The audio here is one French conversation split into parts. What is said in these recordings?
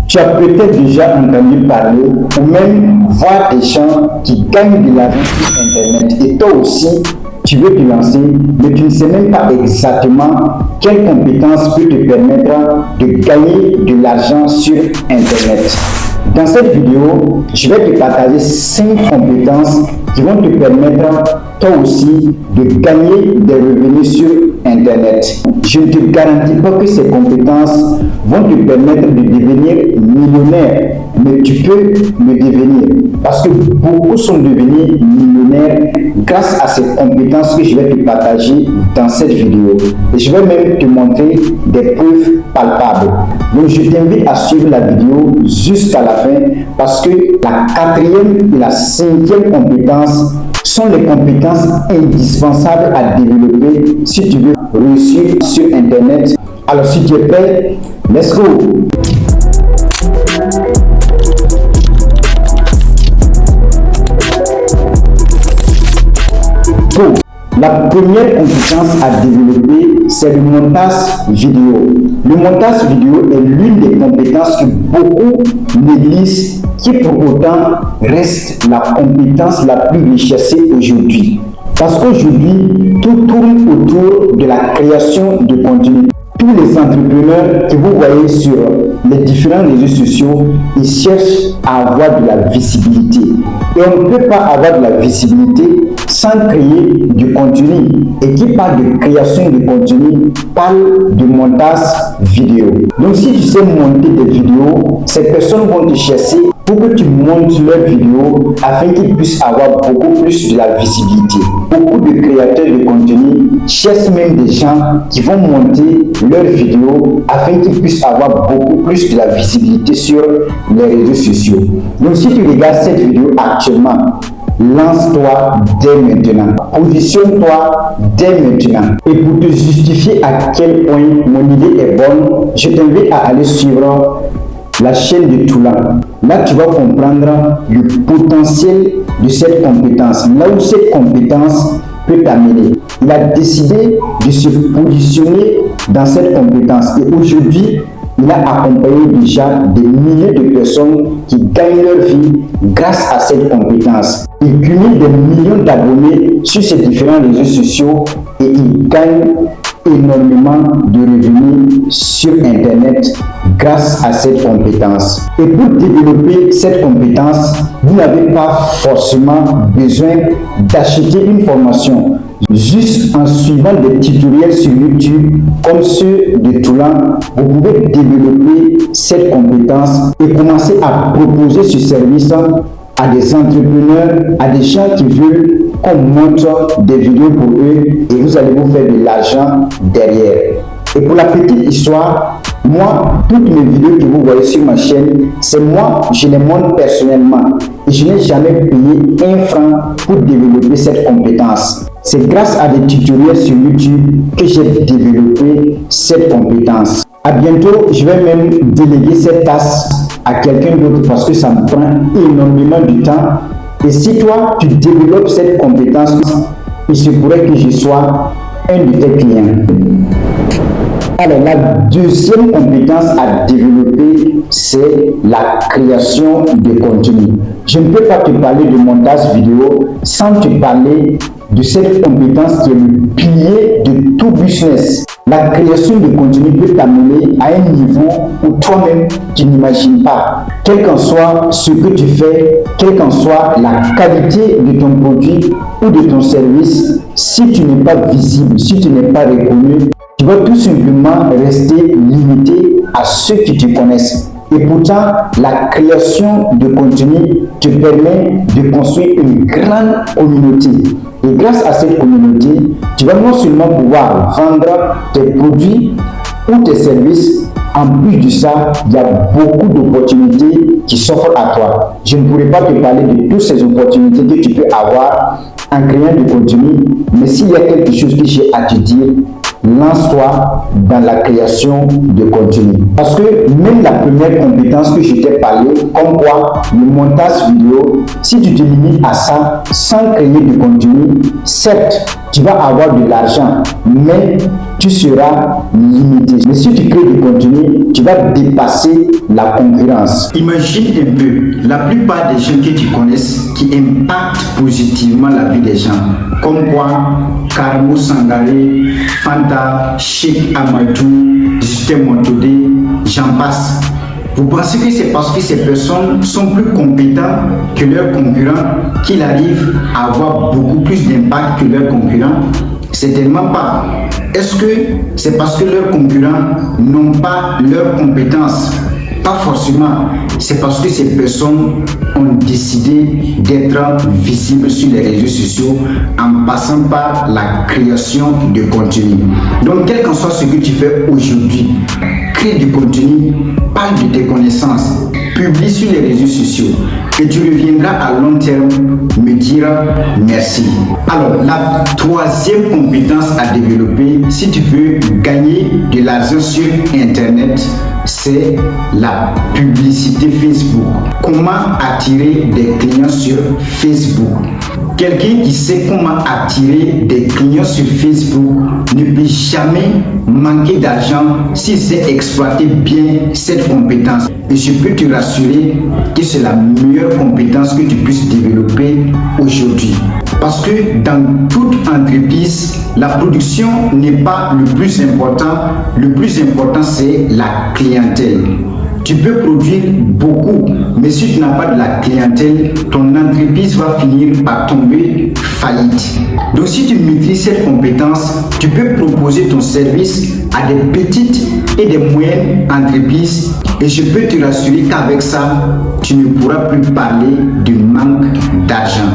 Tu as peut-être déjà entendu parler ou même voir des gens qui gagnent de l'argent sur Internet. Et toi aussi, tu veux te lancer, mais tu ne sais même pas exactement quelle compétence peut te permettre de gagner de l'argent sur Internet. Dans cette vidéo, je vais te partager 5 compétences qui vont te permettre, toi aussi, de gagner des revenus sur Internet. Je ne te garantis pas que ces compétences vont te permettre de devenir millionnaire, mais tu peux le devenir. Parce que beaucoup sont devenus millionnaires grâce à ces compétences que je vais te partager dans cette vidéo. Et je vais même te montrer des preuves palpables. Donc je t'invite à suivre la vidéo jusqu'à la fin parce que la 4e et la 5e compétence sont les compétences indispensables à développer si tu veux réussir sur Internet. Alors si tu es prêt, let's go! La première compétence à développer, c'est le montage vidéo. Le montage vidéo est l'une des compétences que beaucoup négligent, qui pour autant reste la compétence la plus recherchée aujourd'hui. Parce qu'aujourd'hui, tout tourne autour de la création de contenu. Tous les entrepreneurs que vous voyez sur les différents réseaux sociaux, ils cherchent à avoir de la visibilité. Et on ne peut pas avoir de la visibilité sans créer du contenu. Et qui parle de création de contenu parle de montage vidéo. Donc si tu sais monter des vidéos, ces personnes vont te chercher pour que tu montes leurs vidéos afin qu'ils puissent avoir beaucoup plus de la visibilité. Beaucoup de créateurs de contenu cherchent même des gens qui vont monter leurs vidéos afin qu'ils puissent avoir beaucoup plus de la visibilité sur les réseaux sociaux. Donc si tu regardes cette vidéo actuellement, lance-toi dès maintenant. Positionne-toi dès maintenant. Et pour te justifier à quel point mon idée est bonne, je t'invite à aller suivre la chaîne de Toulan. Là, tu vas comprendre le potentiel de cette compétence. Là où cette compétence peut t'amener. Il a décidé de se positionner dans cette compétence. Et aujourd'hui, il a accompagné déjà des milliers de personnes qui gagnent leur vie grâce à cette compétence. Il cumule des millions d'abonnés sur ces différents réseaux sociaux et il gagne énormément de revenus sur Internet grâce à cette compétence. Et pour développer cette compétence, vous n'avez pas forcément besoin d'acheter une formation. Juste en suivant des tutoriels sur YouTube comme ceux de Toulan, vous pouvez développer cette compétence et commencer à proposer ce service à des entrepreneurs, à des gens qui veulent qu'on montre des vidéos pour eux et vous allez vous faire de l'argent derrière. Et pour la petite histoire, moi, toutes mes vidéos que vous voyez sur ma chaîne, c'est moi, je les montre personnellement. Et je n'ai jamais payé un franc pour développer cette compétence. C'est grâce à des tutoriels sur YouTube que j'ai développé cette compétence. À bientôt, je vais même déléguer cette tâche à quelqu'un d'autre parce que ça me prend énormément de temps. Et si toi, tu développes cette compétence, il se pourrait que je sois un de tes clients. Alors, la deuxième compétence à développer, c'est la création de contenu. Je ne peux pas te parler de montage vidéo sans te parler de cette compétence qui est le pilier de tout business. La création de contenu peut t'amener à un niveau où toi-même tu n'imagines pas. Quel qu'en soit ce que tu fais, quelle qu'en soit la qualité de ton produit ou de ton service, si tu n'es pas visible, si tu n'es pas reconnu, tu vas tout simplement rester limité à ceux qui te connaissent. Et pourtant, la création de contenu te permet de construire une grande communauté. Et grâce à cette communauté, tu vas non seulement pouvoir vendre tes produits ou tes services, en plus de ça, il y a beaucoup d'opportunités qui s'offrent à toi. Je ne pourrais pas te parler de toutes ces opportunités que tu peux avoir en créant du contenu, mais s'il y a quelque chose que j'ai à te dire, lance-toi dans la création de contenu. Parce que même la première compétence que je t'ai parlé, comme quoi le montage vidéo, si tu te limites à ça sans créer de contenu, certes, tu vas avoir de l'argent, mais tu seras limité. Mais si tu crées du contenu, tu vas dépasser la concurrence. Imagine un peu, la plupart des gens que tu connaisses qui impactent positivement la vie des gens, comme quoi Karamo Sangaré, Fanta, Cheikh Amadou, Justin Montodé, j'en passe. Vous pensez que c'est parce que ces personnes sont plus compétentes que leurs concurrents qu'ils arrivent à avoir beaucoup plus d'impact que leurs concurrents? C'est tellement pas. Est-ce que c'est parce que leurs concurrents n'ont pas leurs compétences? Pas forcément. C'est parce que ces personnes ont décidé d'être visibles sur les réseaux sociaux en passant par la création de contenu. Donc, quel qu'en soit ce que tu fais aujourd'hui, crée du contenu, parle de tes connaissances, publie sur les réseaux sociaux et tu reviendras à long terme me dire merci. Alors, la troisième compétence à développer si tu veux gagner de l'argent sur Internet, c'est la publicité Facebook. Comment attirer des clients sur Facebook? Quelqu'un qui sait comment attirer des clients sur Facebook ne peut jamais manquer d'argent s'il sait exploiter bien cette compétence. Et je peux te rassurer que c'est la meilleure compétence que tu puisses développer aujourd'hui. Parce que dans toute entreprise, la production n'est pas le plus important. Le plus important, c'est la clientèle. Tu peux produire beaucoup, mais si tu n'as pas de la clientèle, ton entreprise va finir par tomber faillite. Donc si tu maîtrises cette compétence, tu peux proposer ton service à des petites et des moyennes entreprises et je peux te rassurer qu'avec ça, tu ne pourras plus parler de manque d'argent.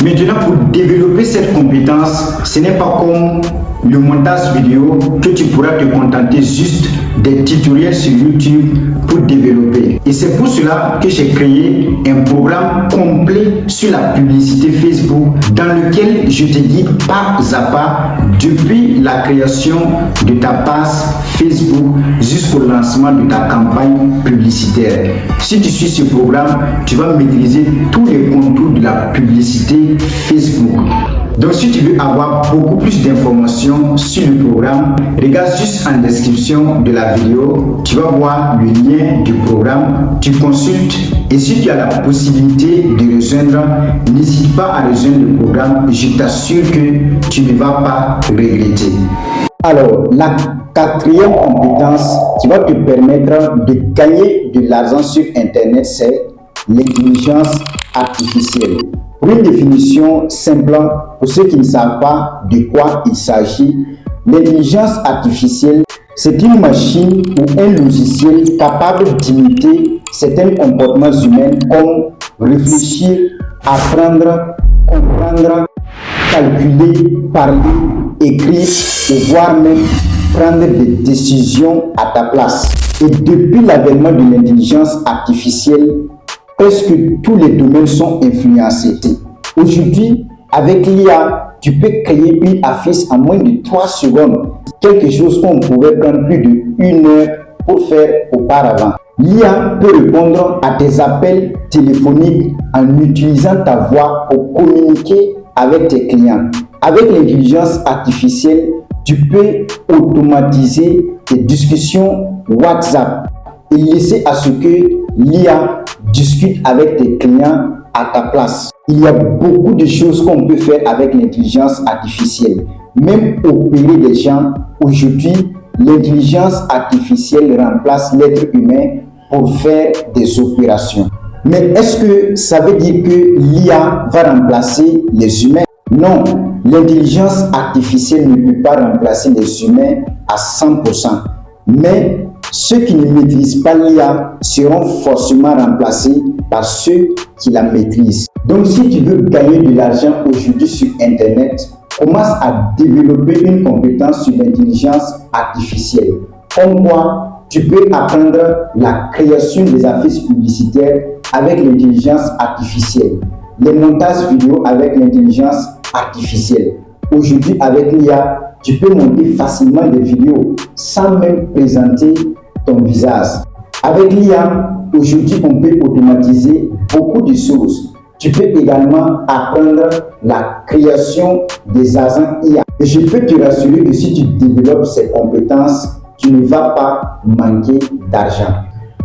Maintenant, pour développer cette compétence, ce n'est pas comme le montage vidéo que tu pourras te contenter juste des tutoriels sur YouTube pour développer. Et c'est pour cela que j'ai créé un programme complet sur la publicité Facebook dans lequel je te guide pas à pas depuis la création de ta page Facebook jusqu'au lancement de ta campagne publicitaire. Si tu suis ce programme, tu vas maîtriser tous les contours de la publicité Facebook. Donc si tu veux avoir beaucoup plus d'informations sur le programme, regarde juste en description de la vidéo, tu vas voir le lien du programme, tu consultes et si tu as la possibilité de rejoindre, n'hésite pas à rejoindre le programme, je t'assure que tu ne vas pas regretter. Alors, la quatrième compétence qui va te permettre de gagner de l'argent sur Internet, c'est l'intelligence artificielle. Pour une définition simple, pour ceux qui ne savent pas de quoi il s'agit, l'intelligence artificielle, c'est une machine ou un logiciel capable d'imiter certains comportements humains comme réfléchir, apprendre, comprendre, calculer, parler, écrire ou voire même prendre des décisions à ta place. Et depuis l'avènement de l'intelligence artificielle, presque tous les domaines sont influencés. Aujourd'hui, avec l'IA, tu peux créer une affiche en moins de 3 secondes. Quelque chose qu'on pouvait prendre plus de 1 heure pour faire auparavant. L'IA peut répondre à tes appels téléphoniques en utilisant ta voix pour communiquer avec tes clients. Avec l'intelligence artificielle, tu peux automatiser tes discussions WhatsApp et laisser à ce que l'IA discute avec tes clients à ta place. Il y a beaucoup de choses qu'on peut faire avec l'intelligence artificielle. Même opérer des gens, aujourd'hui, l'intelligence artificielle remplace l'être humain pour faire des opérations. Mais est-ce que ça veut dire que l'IA va remplacer les humains? Non, l'intelligence artificielle ne peut pas remplacer les humains à 100%. Mais ceux qui ne maîtrisent pas l'IA seront forcément remplacés par ceux qui la maîtrisent. Donc, si tu veux gagner de l'argent aujourd'hui sur Internet, commence à développer une compétence sur l'intelligence artificielle. Comme quoi, tu peux apprendre la création des affiches publicitaires avec l'intelligence artificielle, les montages vidéo avec l'intelligence artificielle. Aujourd'hui, avec l'IA, tu peux monter facilement des vidéos sans même présenter ton visage. Avec l'IA, aujourd'hui, on peut automatiser beaucoup de choses. Tu peux également apprendre la création des agents IA. Et je peux te rassurer que si tu développes ces compétences, tu ne vas pas manquer d'argent.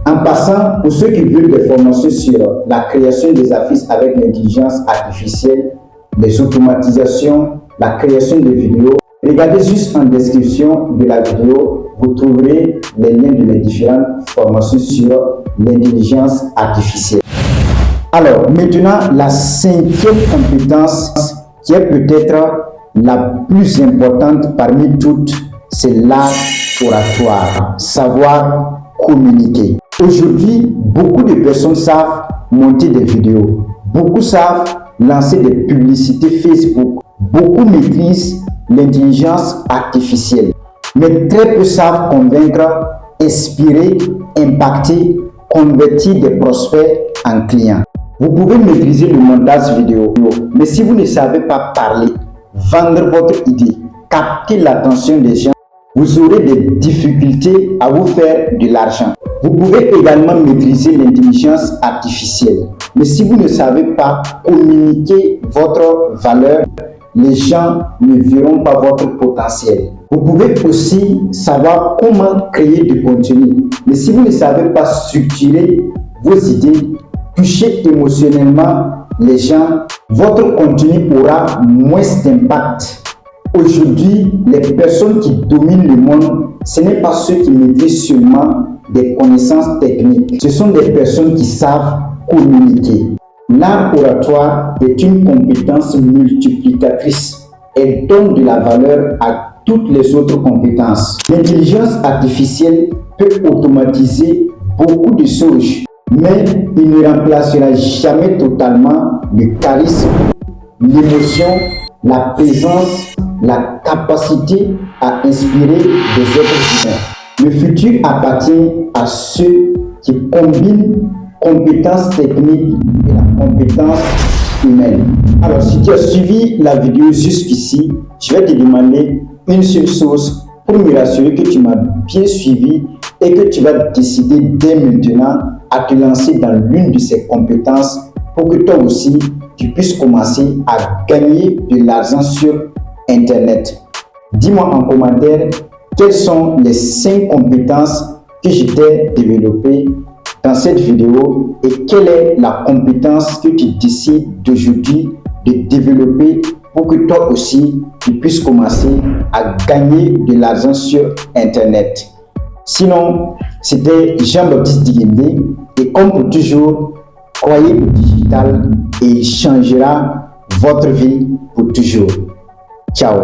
En passant, pour ceux qui veulent des formations sur la création des affiches avec l'intelligence artificielle, les automatisations, la création de vidéos, regardez juste en description de la vidéo, vous trouverez les liens de mes différentes formations sur l'intelligence artificielle. Alors, maintenant, la cinquième compétence qui est peut-être la plus importante parmi toutes, c'est l'art oratoire, savoir communiquer. Aujourd'hui, beaucoup de personnes savent monter des vidéos, beaucoup savent lancer des publicités Facebook, beaucoup maîtrisent l'intelligence artificielle, mais très peu savent convaincre, inspirer, impacter, convertir des prospects en clients. Vous pouvez maîtriser le montage vidéo, mais si vous ne savez pas parler, vendre votre idée, capter l'attention des gens, vous aurez des difficultés à vous faire de l'argent. Vous pouvez également maîtriser l'intelligence artificielle, mais si vous ne savez pas communiquer votre valeur, les gens ne verront pas votre potentiel. Vous pouvez aussi savoir comment créer du contenu, mais si vous ne savez pas structurer vos idées, toucher émotionnellement les gens, votre contenu aura moins d'impact. Aujourd'hui, les personnes qui dominent le monde, ce n'est pas ceux qui maîtrisent seulement des connaissances techniques. Ce sont des personnes qui savent communiquer. L'art oratoire est une compétence multiplicatrice. Elle donne de la valeur à toutes les autres compétences. L'intelligence artificielle peut automatiser beaucoup de choses, mais il ne remplacera jamais totalement le charisme, l'émotion, la présence, la capacité à inspirer des êtres humains. Le futur appartient à ceux qui combinent compétences techniques et la compétence humaine. Alors, si tu as suivi la vidéo jusqu'ici, je vais te demander une seule chose pour me rassurer que tu m'as bien suivi et que tu vas décider dès maintenant à te lancer dans l'une de ces compétences pour que toi aussi, tu puisses commencer à gagner de l'argent sur Internet. Dis-moi en commentaire quelles sont les 5 compétences que je t'ai développées dans cette vidéo et quelle est la compétence que tu décides d'aujourd'hui de développer pour que toi aussi, tu puisses commencer à gagner de l'argent sur Internet. Sinon, c'était Jean-Baptiste Digendé et comme pour toujours, croyez au digital et il changera votre vie pour toujours. Ciao.